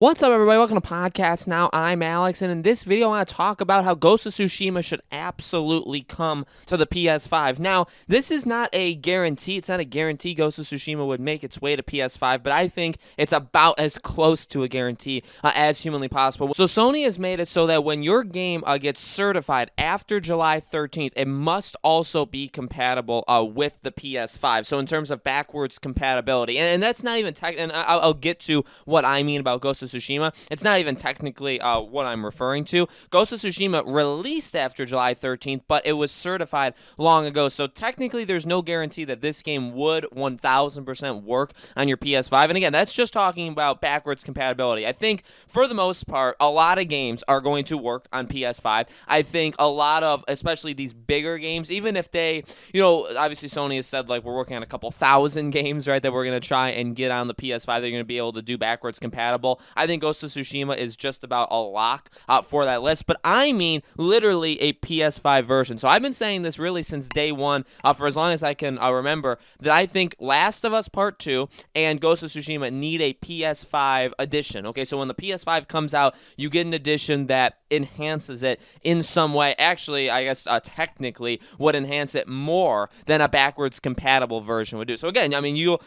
What's up, everybody? Welcome to Podcast Now. I'm Alex, and in this video, I want to talk about how Ghost of Tsushima should absolutely come to the PS5. Now, this is not a guarantee. It's not a guarantee Ghost of Tsushima would make its way to PS5, but I think it's about as close to a guarantee as humanly possible. So Sony has made it so that when your game gets certified after July 13th, it must also be compatible with the PS5. So in terms of backwards compatibility, and that's not even tech. And I'll get to what I mean about Ghost of Tsushima. It's not even technically what I'm referring to. Ghost of Tsushima released after July 13th, but it was certified long ago. So technically, there's no guarantee that this game would 1000% work on your PS5. And again, that's just talking about backwards compatibility. I think for the most part, a lot of games are going to work on PS5. I think a lot of, especially these bigger games, even if they, obviously Sony has said like we're working on a couple thousand games, right, that we're going to try and get on the PS5. They're going to be able to do backwards compatible. I think Ghost of Tsushima is just about a lock for that list, but I mean literally a PS5 version. So I've been saying this really since day one, for as long as I can remember, that I think Last of Us Part 2 and Ghost of Tsushima need a PS5 edition. Okay, so when the PS5 comes out, you get an edition that enhances it in some way. Actually, I guess technically would enhance it more than a backwards compatible version would do. So again, I mean you'll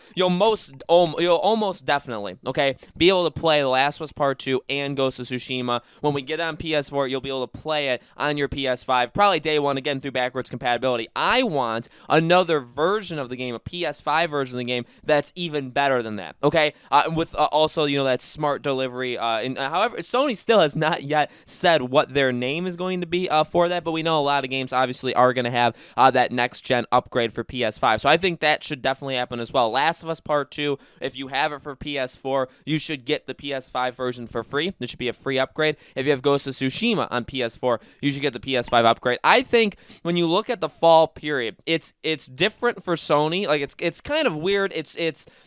almost definitely, okay, be able to play The Last of Us Part 2 and Ghost of Tsushima. When we get on PS4, you'll be able to play it on your PS5, probably day one, again, through backwards compatibility. I want another version of the game, a PS5 version of the game, that's even better than that, okay? With also, that smart delivery. However, Sony still has not yet said what their name is going to be for that, but we know a lot of games, obviously, are going to have that next-gen upgrade for PS5. So I think that should definitely happen as well. Last of Us Part 2, if you have it for PS4, you should get the PS5 version for free. This should be a free upgrade. If you have Ghost of Tsushima on PS4, you should get the PS5 upgrade. I think when you look at the fall period, it's different for Sony. Like it's kind of weird.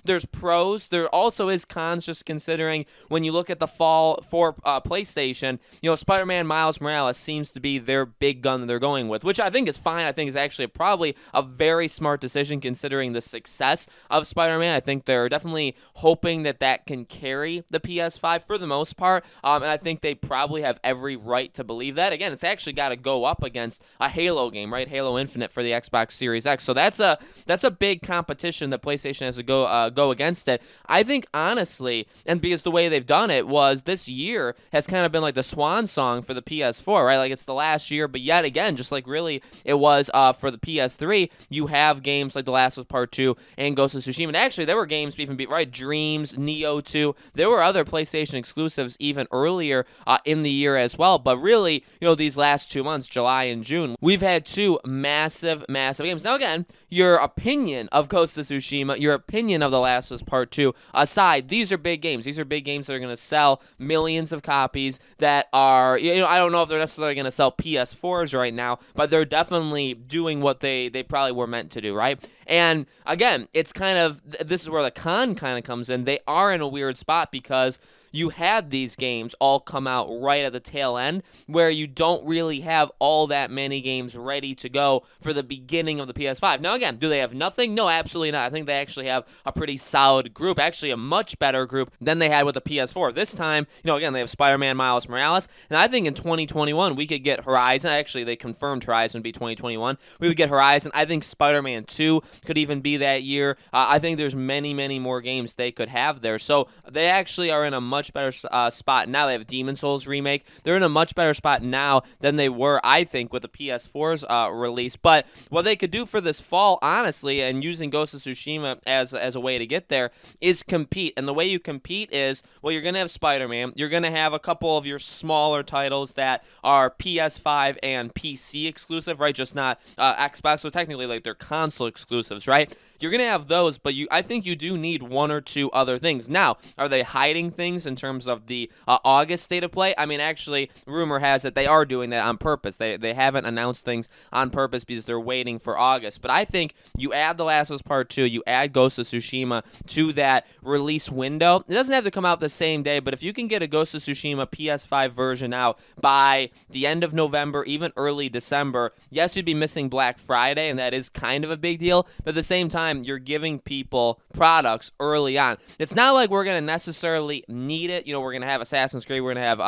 There's pros. There also is cons, just considering when you look at the fall for PlayStation, Spider-Man Miles Morales seems to be their big gun that they're going with, which I think is fine. I think is actually probably a very smart decision considering the success of Spider-Man. I think they're definitely hoping that can carry the PS5 for the most part, and I think they probably have every right to believe that. Again, it's actually got to go up against a Halo game, right? Halo Infinite for the Xbox Series X. So that's a big competition that PlayStation has to go against it. I think honestly, and because the way they've done it was this year has kind of been like the swan song for the PS4, right? Like it's the last year, but yet again, just like really it was for the PS3, you have games like The Last of Us Part 2 and Ghost of Tsushima. And actually, there were games even right, Dreams, Neo 2. There were other PlayStation exclusives even earlier in the year as well. But really, these last 2 months, July and June, we've had two massive games. Now again, your opinion of Ghost of Tsushima, your opinion of The Last of Us Part 2 aside, these are big games. These are big games that are going to sell millions of copies that are, I don't know if they're necessarily going to sell PS4s right now, but they're definitely doing what they probably were meant to do, right? And again, it's kind of, this is where the con kind of comes in. They are in a weird spot because you had these games all come out right at the tail end where you don't really have all that many games ready to go for the beginning of the PS5. Now, again, do they have nothing? No, absolutely not. I think they actually have a pretty solid group, actually a much better group than they had with the PS4. This time, again, they have Spider-Man Miles Morales, and I think in 2021 we could get Horizon. Actually, they confirmed Horizon would be 2021. We would get Horizon. I think Spider-Man 2 could even be that year. I think there's many more games they could have there. So they actually are in a much better spot now. They have Demon Souls remake. They're in a much better spot now than they were, I think, with the PS4's release. But what they could do for this fall, honestly, and using Ghost of Tsushima as a way to get there, is compete. And the way you compete is, well, you're going to have Spider-Man. You're going to have a couple of your smaller titles that are PS5 and PC exclusive, right? Just not Xbox. So technically, like, they're console exclusives, right? You're going to have those, but I think you do need one or two other things. Now, are they hiding things in terms of the August state of play? I mean, actually, rumor has it they are doing that on purpose. They haven't announced things on purpose because they're waiting for August. But I think you add The Last of Us Part 2, you add Ghost of Tsushima to that release window. It doesn't have to come out the same day, but if you can get a Ghost of Tsushima PS5 version out by the end of November, even early December, yes, you'd be missing Black Friday, and that is kind of a big deal, but at the same time, you're giving people products early on. It's not like we're going to necessarily need beat it, we're going to have Assassin's Creed, we're going to have,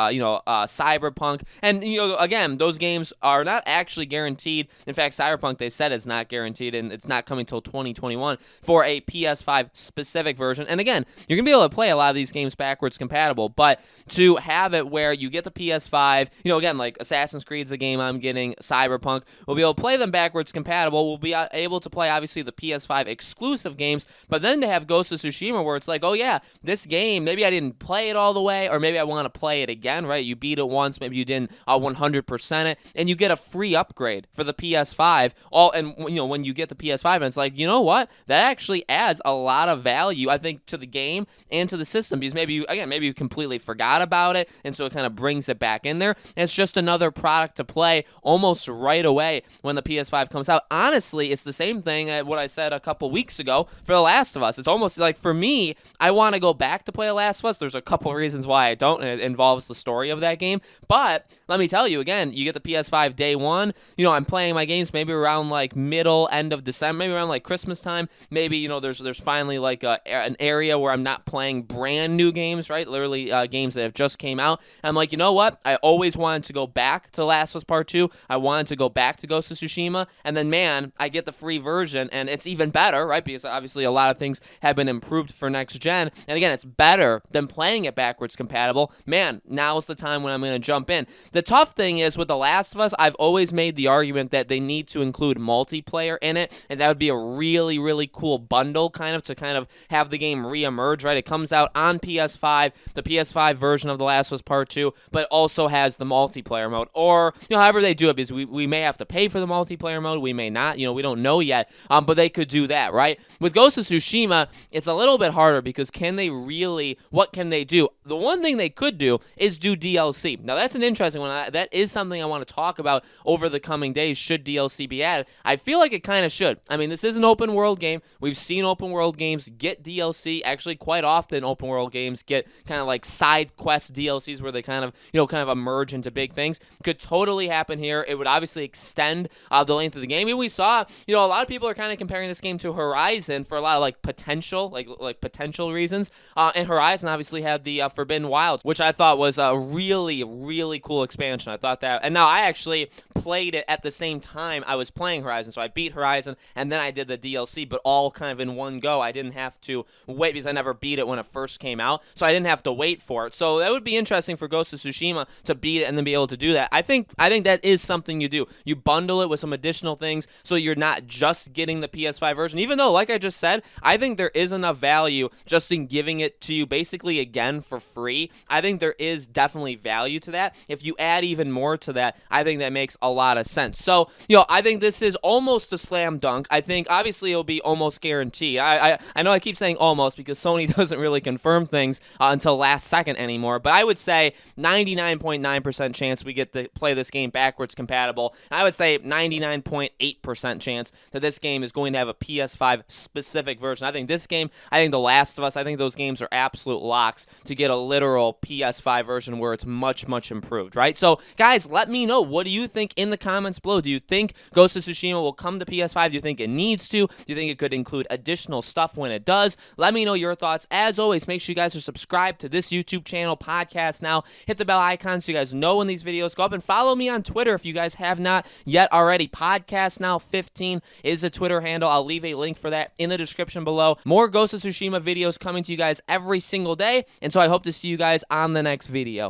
Cyberpunk. And, again, those games are not actually guaranteed. In fact, Cyberpunk, they said it's not guaranteed, and it's not coming till 2021 for a PS5 specific version. And again, you're going to be able to play a lot of these games backwards compatible, but to have it where you get the PS5, again, like Assassin's Creed's a game I'm getting, Cyberpunk, we'll be able to play them backwards compatible. We'll be able to play, obviously, the PS5 exclusive games, but then to have Ghost of Tsushima where it's like, oh yeah, this game, maybe I didn't play it all the way, or maybe I want to play it again, right? You beat it once, maybe you didn't 100% it, and you get a free upgrade for the PS5. When you get the PS5, and it's like, you know what? That actually adds a lot of value, I think, to the game and to the system, because maybe you completely forgot about it, and so it kind of brings it back in there. And it's just another product to play almost right away when the PS5 comes out. Honestly, it's the same thing at what I said a couple weeks ago for The Last of Us. It's almost like, for me, I want to go back to play The Last of Us. There's a couple reasons why I don't, and it involves the story of that game. But let me tell you, again, you get the PS5 day one. I'm playing my games maybe around like end of December, maybe around like Christmas time. Maybe, there's finally like an area where I'm not playing brand new games, right? Literally games that have just came out. And I'm like, you know what? I always wanted to go back to Last of Us Part 2. I wanted to go back to Ghost of Tsushima. And then, man, I get the free version, and it's even better, right? Because obviously a lot of things have been improved for next gen. And again, it's better than playing it backwards compatible. Man, now's the time when I'm going to jump in. The tough thing is with The Last of Us, I've always made the argument that they need to include multiplayer in it, and that would be a really, really cool bundle to kind of have the game reemerge, right? It comes out on PS5, the PS5 version of The Last of Us Part 2, but also has the multiplayer mode, or, however they do it, because we may have to pay for the multiplayer mode, we may not, we don't know yet, but they could do that, right? With Ghost of Tsushima, it's a little bit harder, because what can they do? The one thing they could do is do DLC. Now, that's an interesting one. That is something I want to talk about over the coming days. Should DLC be added? I feel like it kind of should. I mean, this is an open world game. We've seen open world games get DLC. Actually, quite often, open world games get kind of like side quest DLCs where they kind of emerge into big things. Could totally happen here. It would obviously extend the length of the game. And we saw, a lot of people are kind of comparing this game to Horizon for a lot of like potential reasons. And Horizon obviously had the Forbidden Wilds, which I thought was a really, really cool expansion. I thought that, and now I actually played it at the same time I was playing Horizon, so I beat Horizon, and then I did the DLC, but all kind of in one go. I didn't have to wait, because I never beat it when it first came out, so I didn't have to wait for it. So that would be interesting for Ghost of Tsushima to beat it and then be able to do that. I think that is something you do. You bundle it with some additional things, so you're not just getting the PS5 version, even though, like I just said, I think there is enough value just in giving it to you basically again for free. I think there is definitely value to that. If you add even more to that, I think that makes a lot of sense. So, I think this is almost a slam dunk. I think obviously it'll be almost guaranteed. I know I keep saying almost because Sony doesn't really confirm things until last second anymore, but I would say 99.9% chance we get to play this game backwards compatible. And I would say 99.8% chance that this game is going to have a PS5 specific version. I think this game, I think The Last of Us, I think those games are absolute locks to get a literal PS5 version where it's much, much improved, right? So, guys, let me know. What do you think in the comments below? Do you think Ghost of Tsushima will come to PS5? Do you think it needs to? Do you think it could include additional stuff when it does? Let me know your thoughts. As always, make sure you guys are subscribed to this YouTube channel, Podcast Now. Hit the bell icon so you guys know when these videos go up, and follow me on Twitter if you guys have not yet already. Podcast Now 15 is a Twitter handle. I'll leave a link for that in the description below. More Ghost of Tsushima videos coming to you guys every single day, and so I hope to see you guys on the next video.